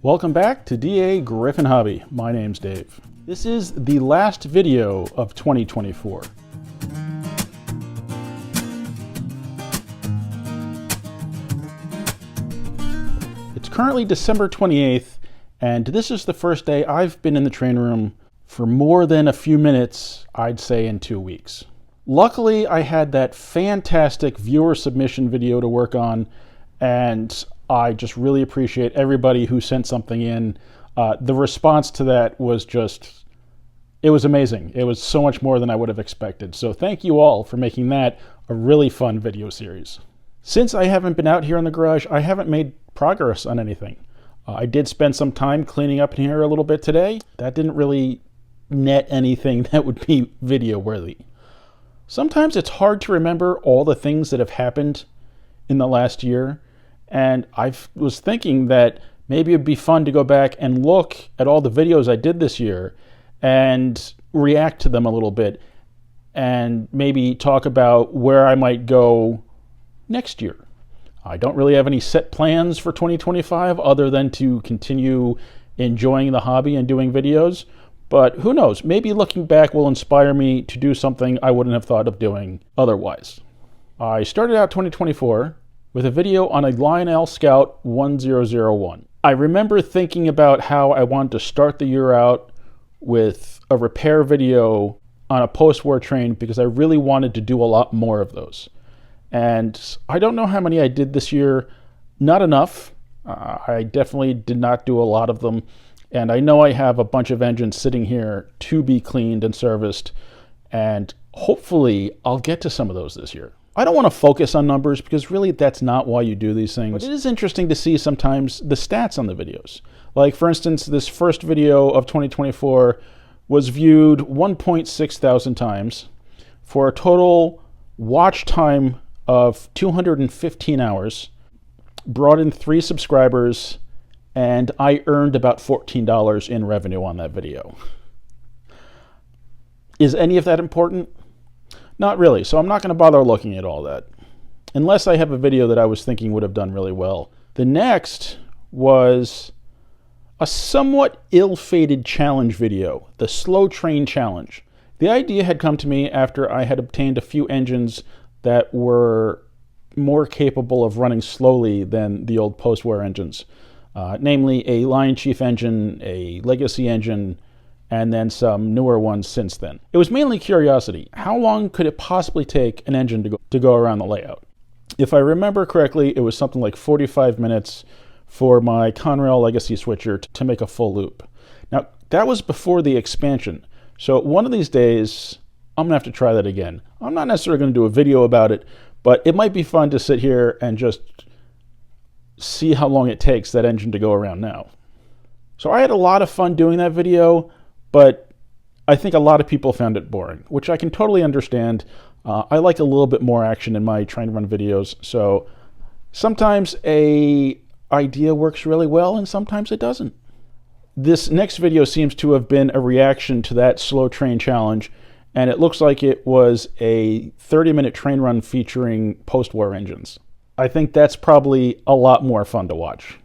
Welcome back to DAGryffyn Hobby. My name's Dave. This is the last video of 2024. It's currently December 28th, and this is the first day I've been in the train room for more than a few minutes, I'd say in 2 weeks. Luckily, I had that fantastic viewer submission video to work on, and I just really appreciate everybody who sent something in. The response to that was it was amazing. It was so much more than I would have expected. So thank you all for making that a really fun video series. Since I haven't been out here in the garage, I haven't made progress on anything. I did spend some time cleaning up in here a little bit today. That didn't really net anything that would be video worthy. Sometimes it's hard to remember all the things that have happened in the last year. And I was thinking that maybe it'd be fun to go back and look at all the videos I did this year and react to them a little bit and maybe talk about where I might go next year. I don't really have any set plans for 2025 other than to continue enjoying the hobby and doing videos. But who knows, maybe looking back will inspire me to do something I wouldn't have thought of doing otherwise. I started out 2024 with a video on a Lionel Scout 1001. I remember thinking about how I wanted to start the year out with a repair video on a post-war train because I really wanted to do a lot more of those. And I don't know how many I did this year. Not enough. I definitely did not do a lot of them. And I know I have a bunch of engines sitting here to be cleaned and serviced. And hopefully I'll get to some of those this year. I don't want to focus on numbers because really that's not why you do these things. But it is interesting to see sometimes the stats on the videos. Like for instance, this first video of 2024 was viewed 1.6 thousand times for a total watch time of 215 hours, brought in 3 subscribers, and I earned about $14 in revenue on that video. Is any of that important? Not really, so I'm not going to bother looking at all that, unless I have a video that I was thinking would have done really well. The next was a somewhat ill-fated challenge video, the Slow Train Challenge. The idea had come to me after I had obtained a few engines that were more capable of running slowly than the old post-war engines, namely a Lion Chief engine, a Legacy engine, and then some newer ones since then. It was mainly curiosity. How long could it possibly take an engine to go around the layout? If I remember correctly, it was something like 45 minutes for my Conrail Legacy switcher to make a full loop. Now, that was before the expansion. So one of these days, I'm gonna have to try that again. I'm not necessarily gonna do a video about it, but it might be fun to sit here and just see how long it takes that engine to go around now. So I had a lot of fun doing that video, but I think a lot of people found it boring, which I can totally understand. I like a little bit more action in my train run videos, so sometimes a idea works really well and sometimes it doesn't. This next video seems to have been a reaction to that slow train challenge, and it looks like it was a 30-minute train run featuring post-war engines. I think that's probably a lot more fun to watch.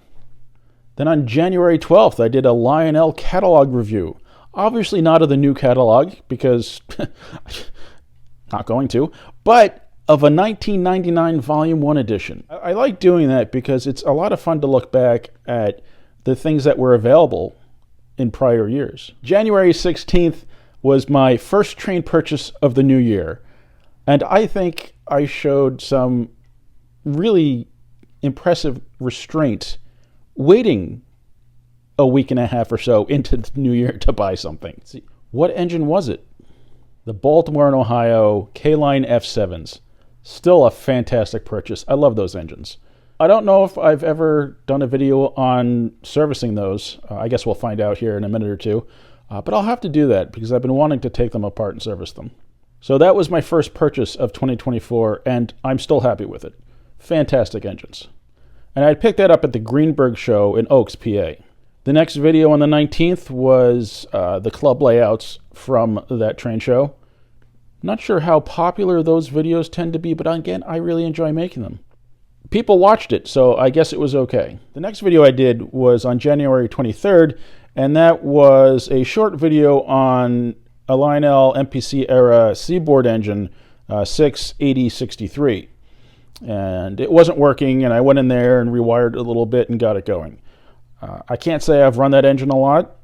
Then on January 12th, I did a Lionel catalog review. Obviously not of the new catalog, because not going to, but of a 1999 Volume 1 edition. I like doing that because it's a lot of fun to look back at the things that were available in prior years. January 16th was my first train purchase of the new year, and I think I showed some really impressive restraint waiting a week and a half or so into the new year to buy something. See, what engine was it? The Baltimore and Ohio K-Line F7s. Still a fantastic purchase. I love those engines. I don't know if I've ever done a video on servicing those. I guess we'll find out here in a minute or two. But I'll have to do that because I've been wanting to take them apart and service them. So that was my first purchase of 2024, and I'm still happy with it. Fantastic engines. And I picked that up at the Greenberg show in Oaks, PA. The next video on the 19th was the club layouts from that train show. Not sure how popular those videos tend to be, but again, I really enjoy making them. people watched it, so I guess it was okay. The next video I did was on January 23rd, and that was a short video on a Lionel MPC era Seaboard engine, 68063. And it wasn't working, and I went in there and rewired it a little bit and got it going. I can't say I've run that engine a lot.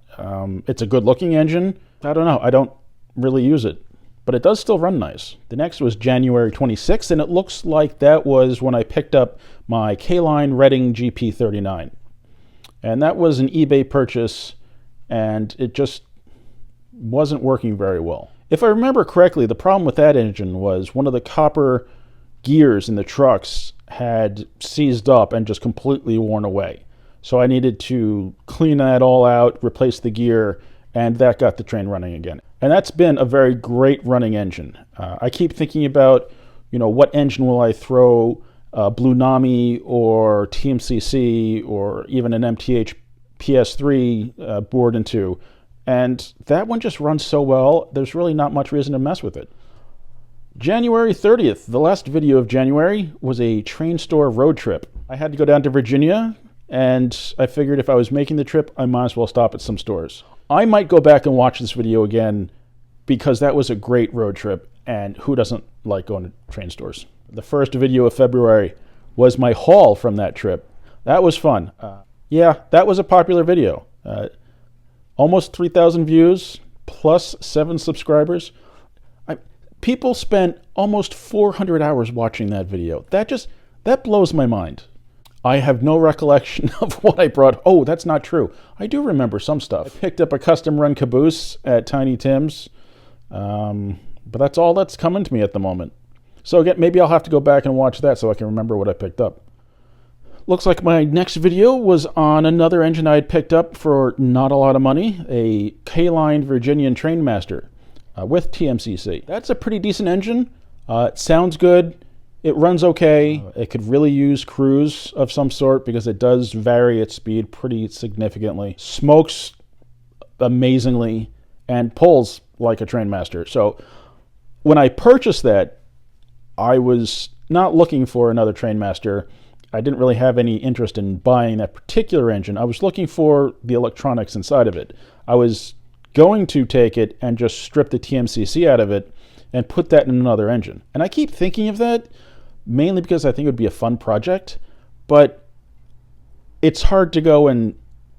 It's a good looking engine. I don't know, I don't really use it, but it does still run nice. The next was January 26th, and it looks like that was when I picked up my K-Line Reading GP39. And that was an eBay purchase, and it just wasn't working very well. If I remember correctly, the problem with that engine was one of the copper gears in the trucks had seized up and just completely worn away. So I needed to clean that all out, replace the gear, and that got the train running again. And that's been a very great running engine. I keep thinking about, what engine will I throw Blue Nami or TMCC or even an MTH PS3 board into, and that one just runs so well, there's really not much reason to mess with it. January 30th, the last video of January, was a train store road trip. I had to go down to Virginia, and I figured if I was making the trip, I might as well stop at some stores. I might go back and watch this video again because that was a great road trip, and who doesn't like going to train stores? The first video of February was my haul from that trip. That was fun. Yeah, that was a popular video. Almost 3,000 views, plus 7 subscribers. People spent almost 400 hours watching that video. That blows my mind. I have no recollection of what I brought. Oh, that's not true. I do remember some stuff. I picked up a custom run caboose at Tiny Tim's, but that's all that's coming to me at the moment. So again, maybe I'll have to go back and watch that so I can remember what I picked up. Looks like my next video was on another engine I had picked up for not a lot of money, a K-Line Virginian Trainmaster with TMCC. That's a pretty decent engine. It sounds good. It runs okay. It could really use cruise of some sort because it does vary its speed pretty significantly. Smokes amazingly and pulls like a Trainmaster. So when I purchased that, I was not looking for another Trainmaster. I didn't really have any interest in buying that particular engine. I was looking for the electronics inside of it. I was going to take it and just strip the TMCC out of it and put that in another engine. And I keep thinking of that mainly because I think it would be a fun project, but it's hard to go and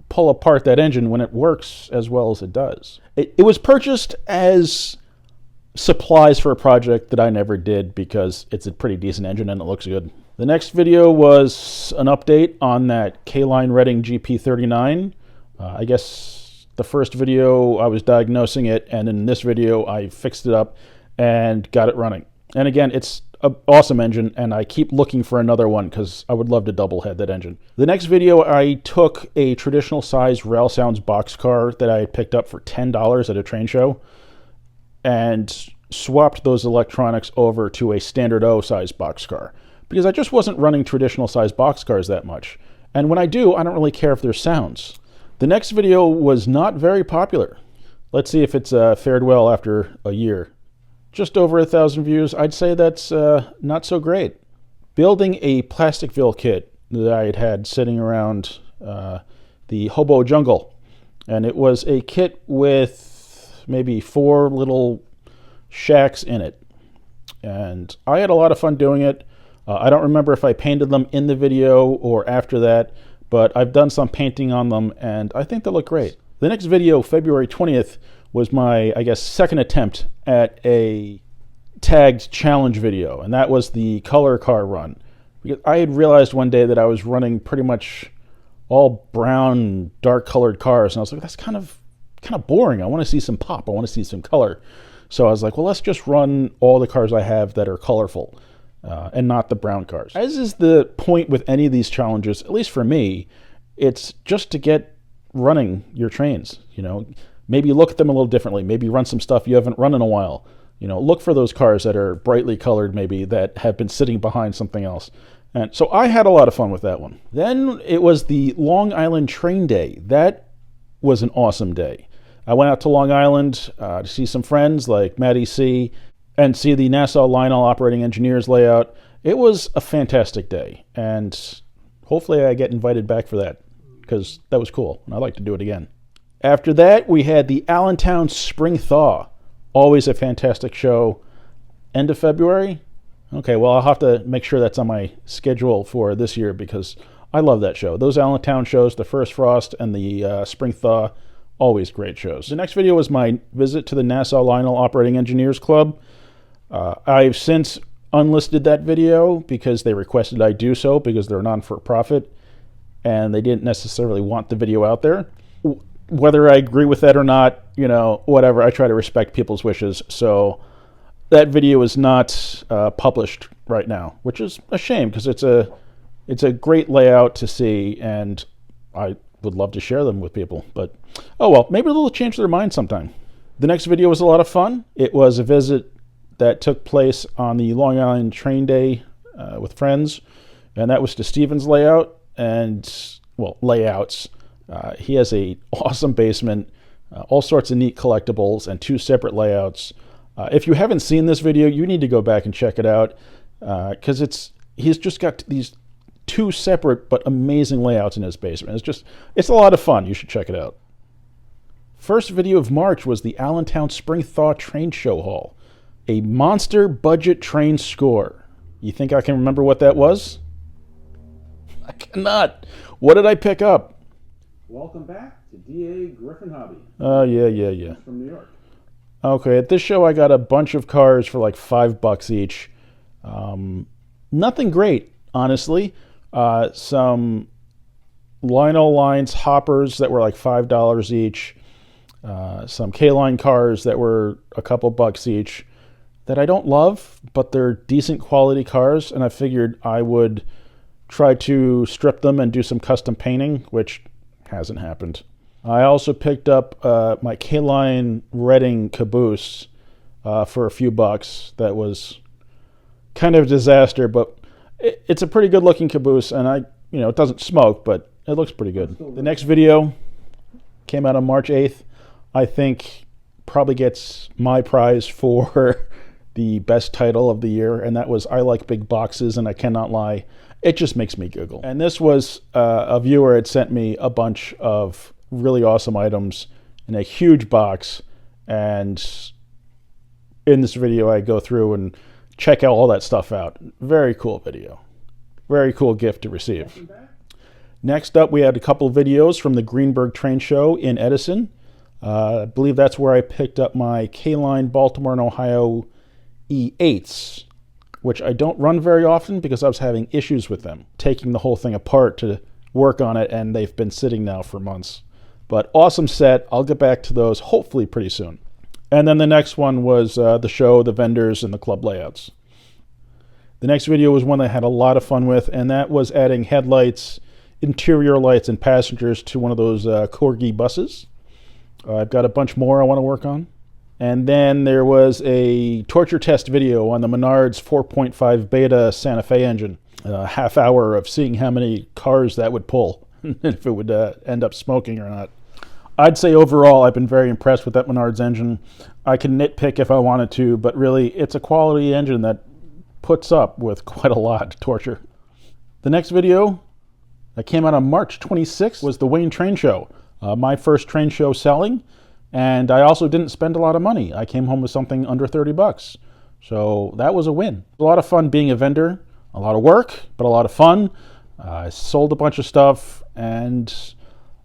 pull apart that engine when it works as well as it does. It was purchased as supplies for a project that I never did because it's a pretty decent engine and it looks good. The next video was an update on that K-Line Reading GP39. I guess the first video I was diagnosing it, and in this video I fixed it up and got it running. And again, it's an awesome engine, and I keep looking for another one because I would love to double head that engine. The next video, I took a traditional size Rail Sounds boxcar that I had picked up for $10 at a train show and swapped those electronics over to a standard O size boxcar because I just wasn't running traditional size boxcars that much. And when I do, I don't really care if there's sounds. The next video was not very popular. Let's see if it's fared well after a year. Just over 1,000 views. I'd say that's not so great. Building a Plasticville kit that I had sitting around the hobo jungle. And it was a kit with maybe 4 little shacks in it. And I had a lot of fun doing it. I don't remember if I painted them in the video or after that, but I've done some painting on them and I think they look great. The next video, February 20th, was my, I guess, second attempt at a tagged challenge video, and that was the color car run. Because I had realized one day that I was running pretty much all brown, dark colored cars, and I was like, that's kind of boring. I want to see some pop. I want to see some color. So I was like, well, let's just run all the cars I have that are colorful and not the brown cars. As is the point with any of these challenges, at least for me, it's just to get running your trains, Maybe look at them a little differently. Maybe run some stuff you haven't run in a while. Look for those cars that are brightly colored, maybe, that have been sitting behind something else. And so I had a lot of fun with that one. Then it was the Long Island Train Day. That was an awesome day. I went out to Long Island to see some friends like Maddie C. and see the Nassau Lionel operating engineers layout. It was a fantastic day, and hopefully I get invited back for that, because that was cool, and I'd like to do it again. After that, we had the Allentown Spring Thaw. Always a fantastic show. End of February? Okay, well, I'll have to make sure that's on my schedule for this year, because I love that show. Those Allentown shows, the First Frost and the Spring Thaw, always great shows. The next video was my visit to the Nassau Lionel Operating Engineers Club. I've since unlisted that video because they requested I do so, because they're non-for-profit and they didn't necessarily want the video out there. Whether I agree with that or not, you know, whatever, I try to respect people's wishes. So that video is not published right now, which is a shame, because it's a great layout to see, and I would love to share them with people. But oh well, maybe they'll change their mind sometime. The next video was a lot of fun. It was a visit that took place on the Long Island train day with friends, and that was to Steven's layout and, well, layouts. He has a awesome basement, all sorts of neat collectibles, and 2 separate layouts. If you haven't seen this video, you need to go back and check it out, because he's just got these 2 separate but amazing layouts in his basement. It's a lot of fun. You should check it out. First video of March was the Allentown Spring Thaw Train Show Haul. A monster budget train score. You think I can remember what that was? I cannot. What did I pick up? Welcome back to DAGryffyn Hobby. Oh, yeah. From New York. Okay, at this show I got a bunch of cars for like $5 each. Nothing great, honestly. Some Lionel lines hoppers that were like $5 each. Some K-line cars that were a couple bucks each, that I don't love, but they're decent quality cars, and I figured I would try to strip them and do some custom painting, which hasn't happened. I also picked up my K-line Reading caboose for a few bucks. That was kind of a disaster, but it's a pretty good looking caboose, and it doesn't smoke, but it looks pretty good. The next video came out on March 8th. I think probably gets my prize for the best title of the year, and that was I Like Big Boxes and I Cannot Lie. It just makes me giggle. And this was a viewer had sent me a bunch of really awesome items in a huge box, and in this video I go through and check out all that stuff out. Very cool video. Very cool gift to receive. Next up, we had a couple videos from the Greenberg Train Show in Edison. I believe that's where I picked up my K-Line Baltimore and Ohio E8s, which I don't run very often because I was having issues with them, taking the whole thing apart to work on it, and they've been sitting now for months. But awesome set. I'll get back to those hopefully pretty soon. And then the next one was the show, the vendors, and the club layouts. The next video was one I had a lot of fun with, and that was adding headlights, interior lights, and passengers to one of those Corgi buses. I've got a bunch more I want to work on. And then there was a torture test video on the Menards 4.5 Beta Santa Fe engine. A half hour of seeing how many cars that would pull, and if it would end up smoking or not. I'd say overall I've been very impressed with that Menards engine. I can nitpick if I wanted to, but really it's a quality engine that puts up with quite a lot of torture. The next video that came out on March 26th was the Wayne Train Show. My first train show selling. And I also didn't spend a lot of money. I came home with something under $30. So that was a win. A lot of fun being a vendor. A lot of work, but a lot of fun. I sold a bunch of stuff, and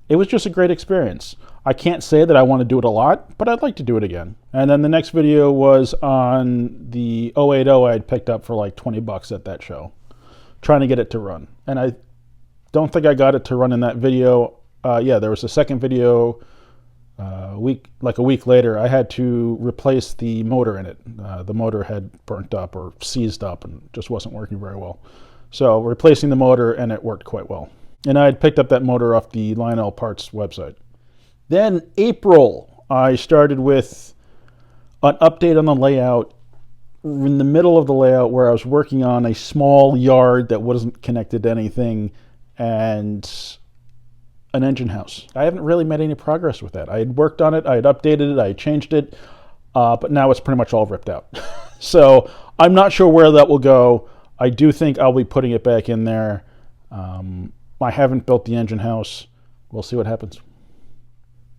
it was just a great experience. I can't say that I want to do it a lot, but I'd like to do it again. And then the next video was on the 080 I had picked up for like $20 at that show, trying to get it to run. And I don't think I got it to run in that video. Yeah, there was a second video a week later. I had to replace the motor in it. The motor had burnt up or seized up and just wasn't working very well. So replacing the motor, and it worked quite well. And I had picked up that motor off the Lionel Parts website. Then April, I started with an update on the layout. In the middle of the layout where I was working on a small yard that wasn't connected to anything and an engine house. I haven't really made any progress with that. I had worked on it, I had updated it, I had changed it, but now it's pretty much all ripped out. So I'm not sure where that will go. I do think I'll be putting it back in there. I haven't built the engine house. We'll see what happens.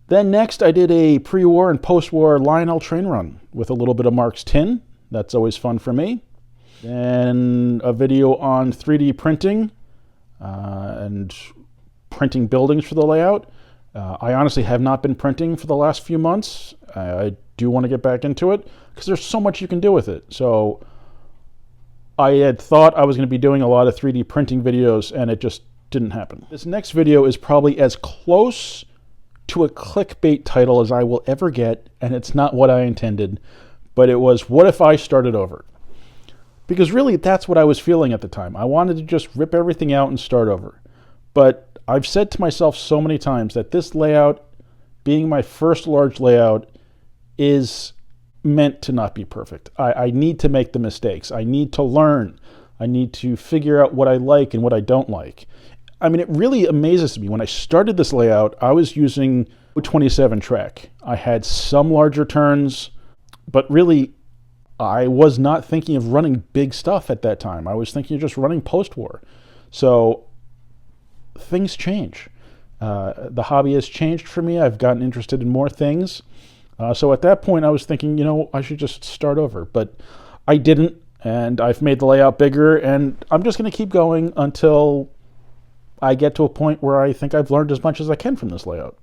Then next I did a pre-war and post-war Lionel train run with a little bit of Mark's tin. That's always fun for me. Then a video on 3D printing and printing buildings for the layout. I honestly have not been printing for the last few months. I do want to get back into it because there's so much you can do with it. So I had thought I was going to be doing a lot of 3D printing videos, and it just didn't happen. This next video is probably as close to a clickbait title as I will ever get, and it's not what I intended, but it was, what if I started over? Because really, that's what I was feeling at the time. I wanted to just rip everything out and start over. But I've said to myself so many times that this layout, being my first large layout, is meant to not be perfect. I need to make the mistakes. I need to learn. I need to figure out what I like and what I don't like. I mean, it really amazes me. When I started this layout, I was using a 27 track. I had some larger turns, but really, I was not thinking of running big stuff at that time. I was thinking of just running post-war. So things change. The hobby has changed for me. I've gotten interested in more things. So at that point, I was thinking, I should just start over. But I didn't, and I've made the layout bigger, and I'm just going to keep going until I get to a point where I think I've learned as much as I can from this layout.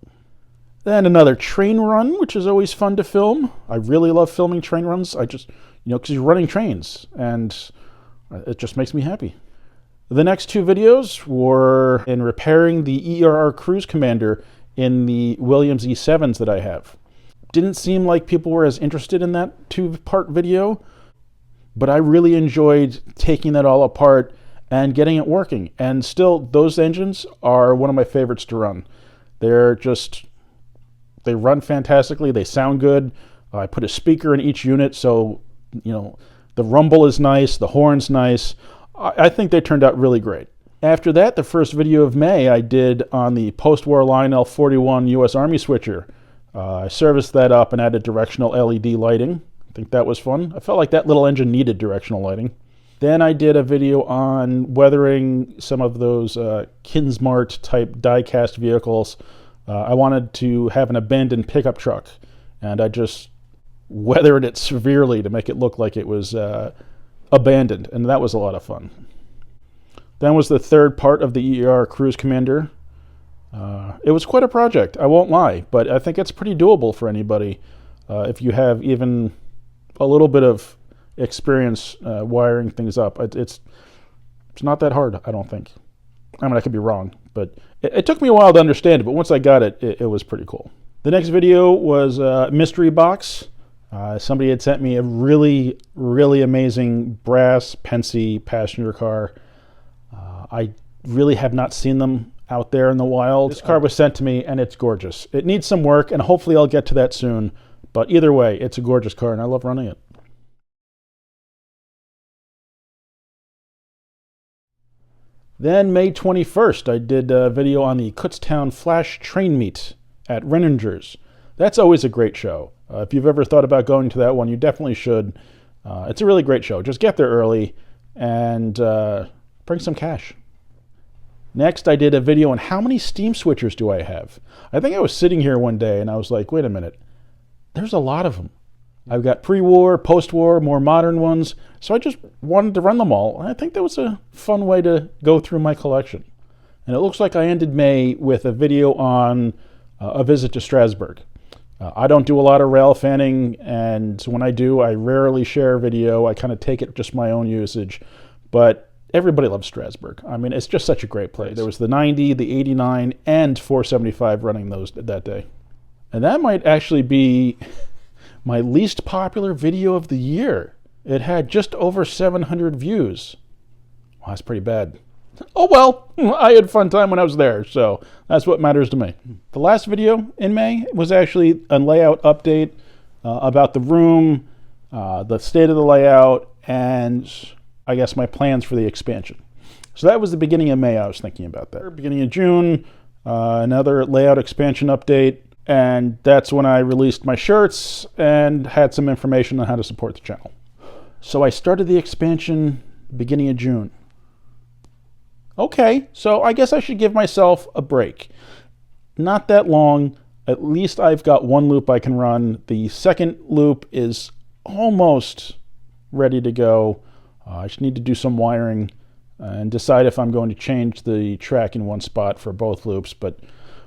Then another train run, which is always fun to film. I really love filming train runs. I just, because you're running trains, and it just makes me happy. The next two videos were in repairing the ERR Cruise Commander in the Williams E7s that I have. Didn't seem like people were as interested in that two-part video, but I really enjoyed taking that all apart and getting it working. And still, those engines are one of my favorites to run. They run fantastically. They sound good. I put a speaker in each unit, so the rumble is nice, the horn's nice. I think they turned out really great. After that, the first video of May I did on the post-war Lionel 41 U.S. Army switcher. I serviced that up and added directional LED lighting. I think that was fun. I felt like that little engine needed directional lighting. Then I did a video on weathering some of those Kinsmart type die-cast vehicles. I wanted to have an abandoned pickup truck, and I just weathered it severely to make it look like it was abandoned, and that was a lot of fun. Then was the third part of the ER Cruise Commander. It was quite a project, I won't lie, but I think it's pretty doable for anybody if you have even a little bit of experience wiring things up. It's not that hard, I don't think. I mean, I could be wrong, but it took me a while to understand it, but once I got it, it was pretty cool. The next video was a mystery box. Somebody had sent me a really, really amazing brass Pensy passenger car. I really have not seen them out there in the wild. This car was sent to me, and it's gorgeous. It needs some work, and hopefully I'll get to that soon. But either way, it's a gorgeous car, and I love running it. Then May 21st, I did a video on the Kutztown Flash Train Meet at Renninger's. That's always a great show. If you've ever thought about going to that one, you definitely should. It's a really great show. Just get there early and bring some cash. Next, I did a video on how many steam switchers do I have. I think I was sitting here one day and I was like, wait a minute, there's a lot of them. I've got pre-war, post-war, more modern ones, so I just wanted to run them all. And I think that was a fun way to go through my collection. And it looks like I ended May with a video on a visit to Strasburg. I don't do a lot of rail fanning, and when I do, I rarely share video. I kind of take it just my own usage, but everybody loves Strasburg. I mean, it's just such a great place. There was the 90, the 89, and 475 running those that day. And that might actually be my least popular video of the year. It had just over 700 views. Wow, that's pretty bad. Oh well, I had a fun time when I was there, so that's what matters to me. The last video in May was actually a layout update about the room, the state of the layout, and I guess my plans for the expansion. So that was the beginning of May. I was thinking about that. Beginning of June, another layout expansion update, and that's when I released my shirts and had some information on how to support the channel. So I started the expansion beginning of June. Okay, so I guess I should give myself a break. Not that long. At least I've got one loop I can run. The second loop is almost ready to go. I just need to do some wiring and decide if I'm going to change the track in one spot for both loops, but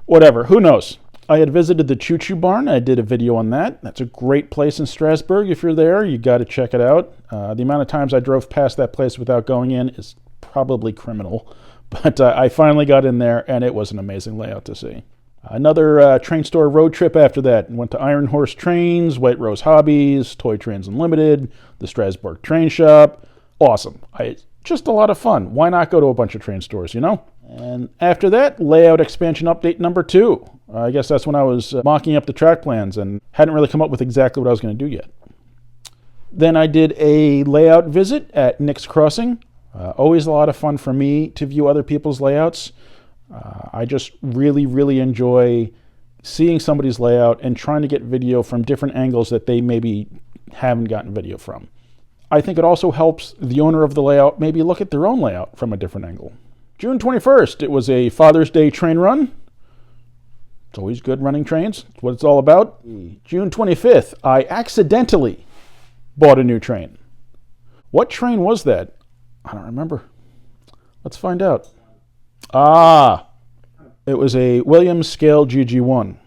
whatever, who knows. I had visited the Choo Choo Barn. I did a video on that. That's a great place in Strasburg. If you're there, you got to check it out. The amount of times I drove past that place without going in is probably criminal, but I finally got in there, and it was an amazing layout to see. Another train store road trip after that. Went to Iron Horse Trains, White Rose Hobbies, Toy Trains Unlimited, the Strasburg Train Shop. Awesome. Just a lot of fun. Why not go to a bunch of train stores, you know? And after that, layout expansion update number 2. I guess that's when I was mocking up the track plans and hadn't really come up with exactly what I was going to do yet. Then I did a layout visit at Nick's Crossing. Always a lot of fun for me to view other people's layouts. I just really enjoy seeing somebody's layout and trying to get video from different angles that they maybe haven't gotten video from. I think it also helps the owner of the layout maybe look at their own layout from a different angle. June 21st, it was a Father's Day train run. It's always good running trains. It's what it's all about. June 25th, I accidentally bought a new train. What train was that? I don't remember. Let's find out. It was a Williams Scale GG1.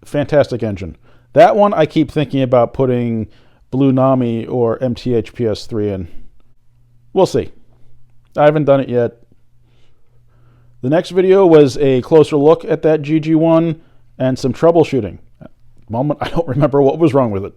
Fantastic engine. That one I keep thinking about putting Blue Nami or MTH PS3 in. We'll see. I haven't done it yet. The next video was a closer look at that GG1 and some troubleshooting. At the moment, I don't remember what was wrong with it.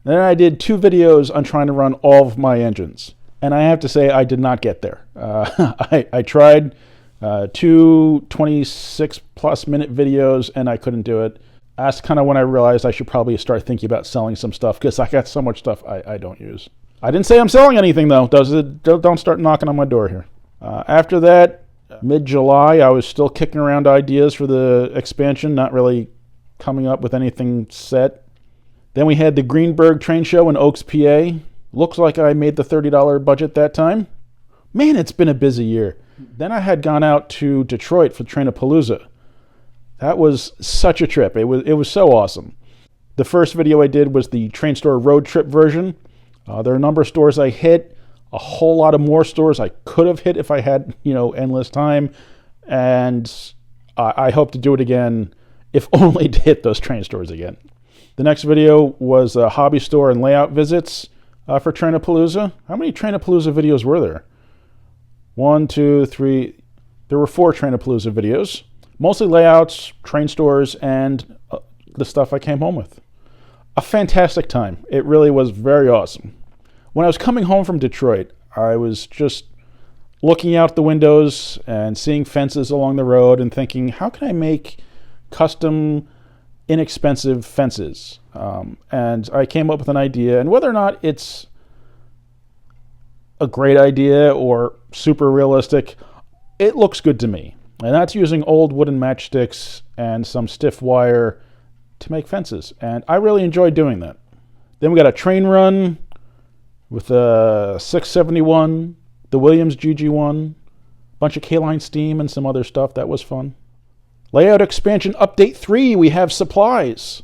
Then I did 2 videos on trying to run all of my engines. And I have to say, I did not get there. I tried 2 26-plus minute videos, and I couldn't do it. That's kind of when I realized I should probably start thinking about selling some stuff, because I got so much stuff I don't use. I didn't say I'm selling anything, though. Don't start knocking on my door here. After that, mid-July, I was still kicking around ideas for the expansion, not really coming up with anything set. Then we had the Greenberg Train Show in Oaks, PA. Looks like I made the $30 budget that time. Man, it's been a busy year. Then I had gone out to Detroit for train-a-palooza. That was such a trip. It was so awesome. The first video I did was the train store road trip version. There are a number of stores I hit, a whole lot of more stores I could have hit if I had, endless time. And I hope to do it again, if only to hit those train stores again. The next video was a hobby store and layout visits for train-a-palooza. How many train-a-palooza videos were there? 1, 2, 3. There were 4 train-a-palooza videos. Mostly layouts, train stores, and the stuff I came home with. A fantastic time. It really was very awesome. When I was coming home from Detroit, I was just looking out the windows and seeing fences along the road and thinking, how can I make custom, inexpensive fences? And I came up with an idea, and whether or not it's a great idea or super realistic, it looks good to me. And that's using old wooden matchsticks and some stiff wire to make fences. And I really enjoyed doing that. Then we got a train run with a 671, the Williams GG1, a bunch of K-line steam and some other stuff. That was fun. Layout expansion update 3, we have supplies.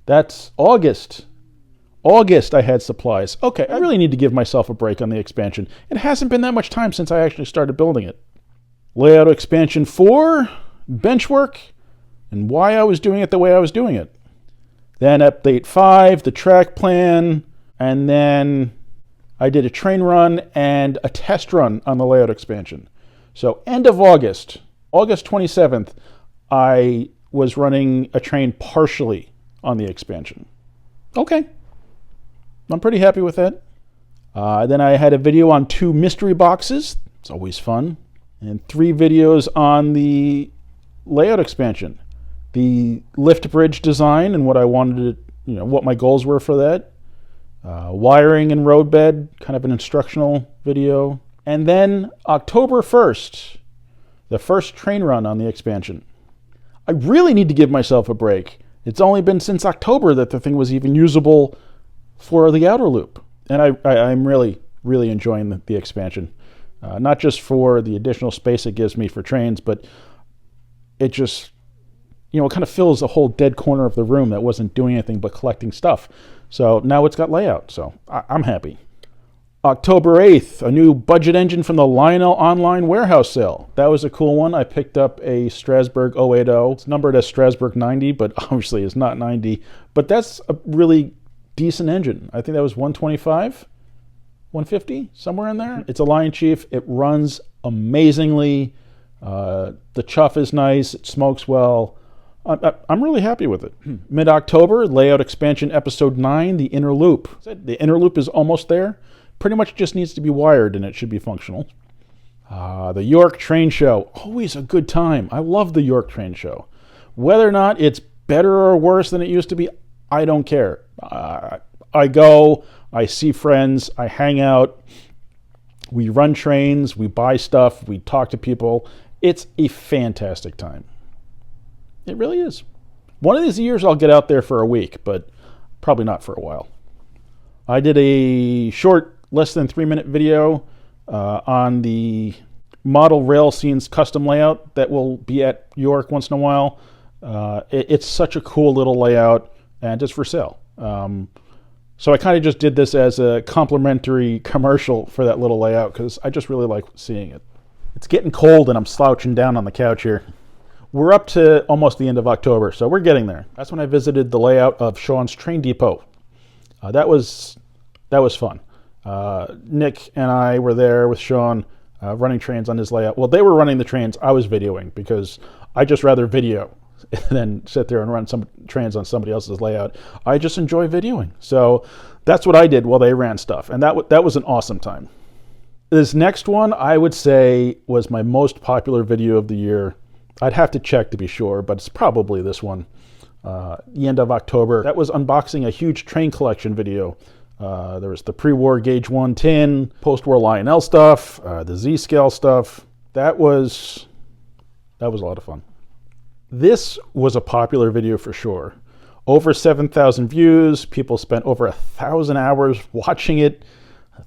That's August. August I had supplies. Okay, I really need to give myself a break on the expansion. It hasn't been that much time since I actually started building it. Layout expansion 4, bench work, and why I was doing it the way I was doing it. Then update 5, the track plan, and then I did a train run and a test run on the layout expansion. So end of August, August 27th, I was running a train partially on the expansion. Okay, I'm pretty happy with that. Then I had a video on 2 mystery boxes. It's always fun. And 3 videos on the layout expansion. The lift bridge design and what I wanted to, what my goals were for that. Wiring and roadbed, kind of an instructional video. And then October 1st, the first train run on the expansion. I really need to give myself a break. It's only been since October that the thing was even usable for the outer loop. And I'm really enjoying the expansion. Not just for the additional space it gives me for trains, but it just, it kind of fills a whole dead corner of the room that wasn't doing anything but collecting stuff. So now it's got layout, so I'm happy. October 8th, a new budget engine from the Lionel online warehouse sale. That was a cool one. I picked up a Strasburg 080. It's numbered as Strasburg 90, but obviously it's not 90. But that's a really decent engine. I think that was 125, 150, somewhere in there. It's a Lion Chief. It runs amazingly. The chuff is nice. It smokes well. I'm really happy with it. Mid-October, layout expansion episode 9, the inner loop. The inner loop is almost there. Pretty much just needs to be wired and it should be functional. The York Train Show. Always a good time. I love the York Train Show. Whether or not it's better or worse than it used to be, I don't care. I go, I see friends, I hang out, we run trains, we buy stuff, we talk to people. It's a fantastic time. It really is. One of these years I'll get out there for a week, but probably not for a while. I did a short, less than 3-minute video on the model rail scenes custom layout that will be at York once in a while. It's such a cool little layout, and it's for sale. So I kind of just did this as a complimentary commercial for that little layout because I just really like seeing it. It's getting cold and I'm slouching down on the couch here. We're up to almost the end of October, so we're getting there. That's when I visited the layout of Sean's train depot. That was fun. Nick and I were there with Sean running trains on his layout. Well, they were running the trains. I was videoing because I just rather video than sit there and run some trains on somebody else's layout. I just enjoy videoing. So that's what I did while they ran stuff, and that was an awesome time. This next one, I would say, was my most popular video of the year. I'd have to check to be sure, but it's probably this one. The end of October. That was unboxing a huge train collection video. There was the pre-war Gauge 1 tin, post-war Lionel stuff, the Z-scale stuff. That was a lot of fun. This was a popular video for sure. Over 7,000 views. People spent over 1,000 hours watching it.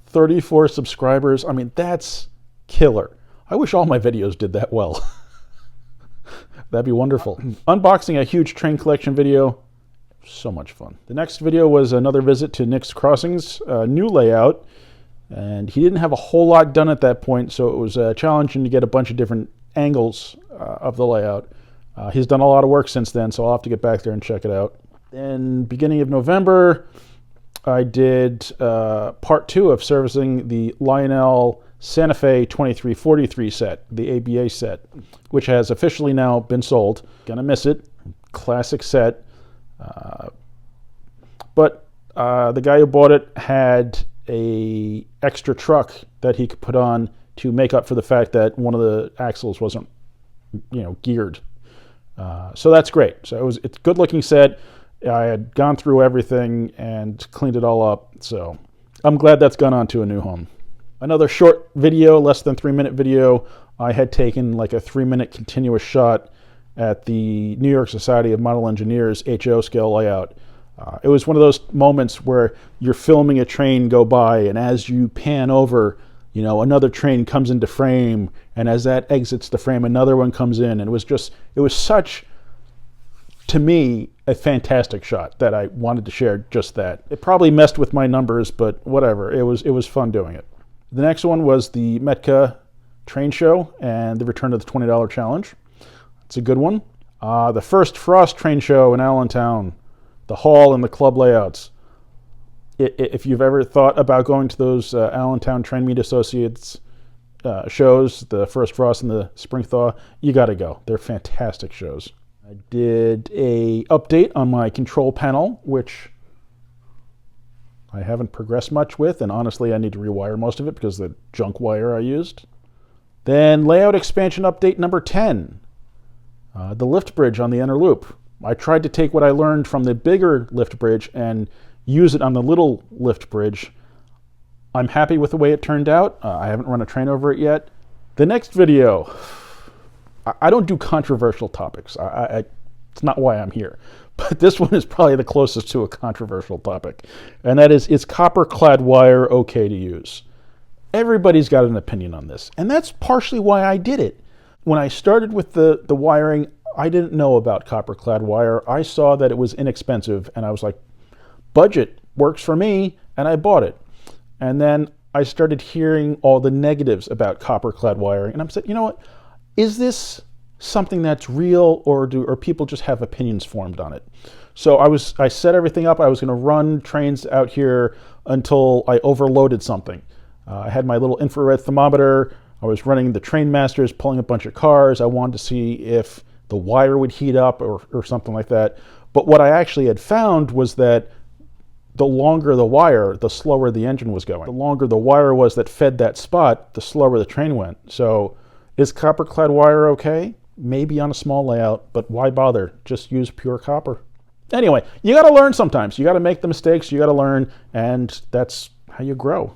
34 subscribers. I mean, that's killer. I wish all my videos did that well. That'd be wonderful. Unboxing a huge train collection video. So much fun. The next video was another visit to Nick's Crossings, new layout. And he didn't have a whole lot done at that point, so it was challenging to get a bunch of different angles of the layout. He's done a lot of work since then, so I'll have to get back there and check it out. Then beginning of November, I did part 2 of servicing the Lionel Santa Fe 2343 set, the ABA set, which has officially now been sold. Gonna miss it. Classic set. But the guy who bought it had a extra truck that he could put on to make up for the fact that one of the axles wasn't, geared. So that's great. So it's a good looking set. I had gone through everything and cleaned it all up. So I'm glad that's gone on to a new home. Another short video, less than 3-minute video. I had taken like a 3-minute continuous shot at the New York Society of Model Engineers HO scale layout. It was one of those moments where you're filming a train go by, and as you pan over, another train comes into frame, and as that exits the frame, another one comes in. And it was such, to me, a fantastic shot that I wanted to share just that. It probably messed with my numbers, but whatever. It was fun doing it. The next one was the Metka train show and the return of the $20 challenge. It's a good one. The first Frost train show in Allentown, the hall and the club layouts. If you've ever thought about going to those Allentown Train Meet Associates shows, the first Frost and the Spring Thaw, you got to go. They're fantastic shows. I did a update on my control panel, which I haven't progressed much with, and honestly I need to rewire most of it because of the junk wire I used. Then layout expansion update number 10, the lift bridge on the inner loop. I tried to take what I learned from the bigger lift bridge and use it on the little lift bridge. I'm happy with the way it turned out. I haven't run a train over it yet. The next video, I don't do controversial topics. It's not why I'm here. But this one is probably the closest to a controversial topic. And that is copper-clad wire okay to use? Everybody's got an opinion on this, and that's partially why I did it. When I started with the wiring, I didn't know about copper-clad wire. I saw that it was inexpensive, and I was like, budget works for me, and I bought it. And then I started hearing all the negatives about copper-clad wiring, and I'm saying, you know what? Is this something that's real, or people just have opinions formed on it? So I set everything up. I was going to run trains out here until I overloaded something. I had my little infrared thermometer. I was running the train masters, pulling a bunch of cars. I wanted to see if the wire would heat up or something like that. But what I actually had found was that the longer the wire, the slower the engine was going. The longer the wire was that fed that spot, the slower the train went. So is copper-clad wire okay? Maybe on a small layout, but why bother? Just use pure copper. Anyway, you got to learn sometimes. You got to make the mistakes. You got to learn, and that's how you grow.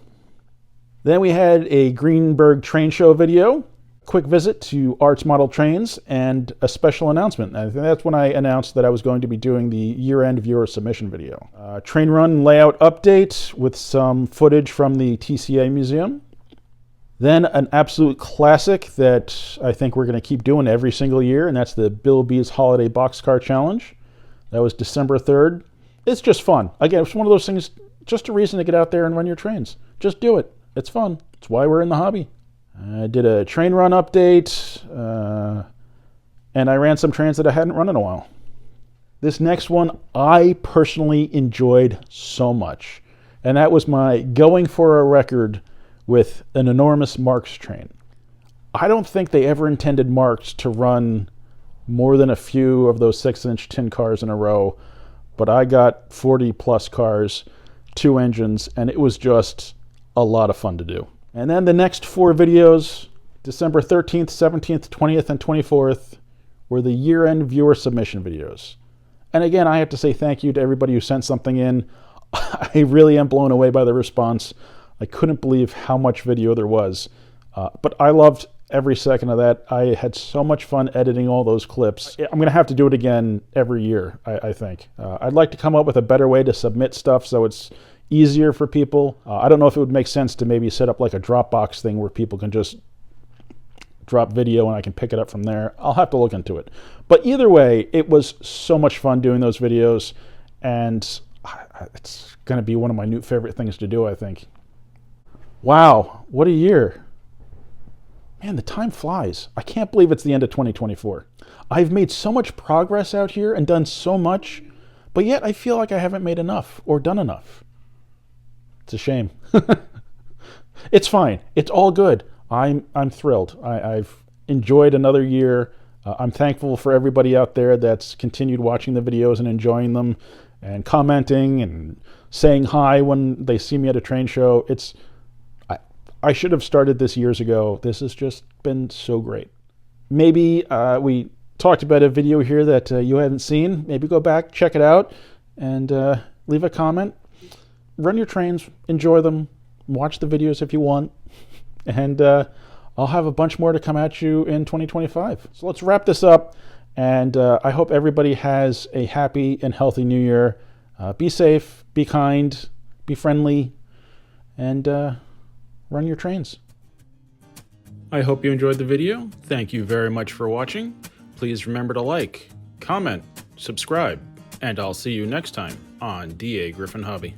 Then we had a Greenberg train show video, quick visit to Arts Model Trains, and a special announcement. I think that's when I announced that I was going to be doing the year-end viewer submission video. Train run layout update with some footage from the TCA Museum. Then an absolute classic that I think we're going to keep doing every single year, and that's the Bill B's Holiday Boxcar Challenge. That was December 3rd. It's just fun. Again, it's one of those things, just a reason to get out there and run your trains. Just do it. It's fun. It's why we're in the hobby. I did a train run update, and I ran some trains that I hadn't run in a while. This next one I personally enjoyed so much, and that was my going for a record with an enormous Marx train. I don't think they ever intended Marx to run more than a few of those 6-inch tin cars in a row, but I got 40 plus cars, 2 engines, and it was just a lot of fun to do. And then the next 4 videos, December 13th, 17th, 20th, and 24th, were the year-end viewer submission videos. And again, I have to say thank you to everybody who sent something in. I really am blown away by the response. I couldn't believe how much video there was, but I loved every second of that. I had so much fun editing all those clips. I'm going to have to do it again every year, I think. I'd like to come up with a better way to submit stuff so it's easier for people. I don't know if it would make sense to maybe set up like a Dropbox thing where people can just drop video and I can pick it up from there. I'll have to look into it. But either way, it was so much fun doing those videos, and it's going to be one of my new favorite things to do, I think. Wow, what a year. Man, the time flies. I can't believe it's the end of 2024. I've made so much progress out here and done so much, but yet I feel like I haven't made enough or done enough. It's a shame. It's fine. It's all good. I'm thrilled. I've enjoyed another year. I'm thankful for everybody out there that's continued watching the videos and enjoying them and commenting and saying hi when they see me at a train show. I should have started this years ago. This has just been so great. Maybe we talked about a video here that you hadn't seen. Maybe go back, check it out, and leave a comment. Run your trains, enjoy them, watch the videos if you want, and I'll have a bunch more to come at you in 2025. So let's wrap this up, and I hope everybody has a happy and healthy new year. Be safe, be kind, be friendly, and run your trains. I hope you enjoyed the video. Thank you very much for watching. Please remember to like, comment, subscribe, and I'll see you next time on DAGryffyn Hobby.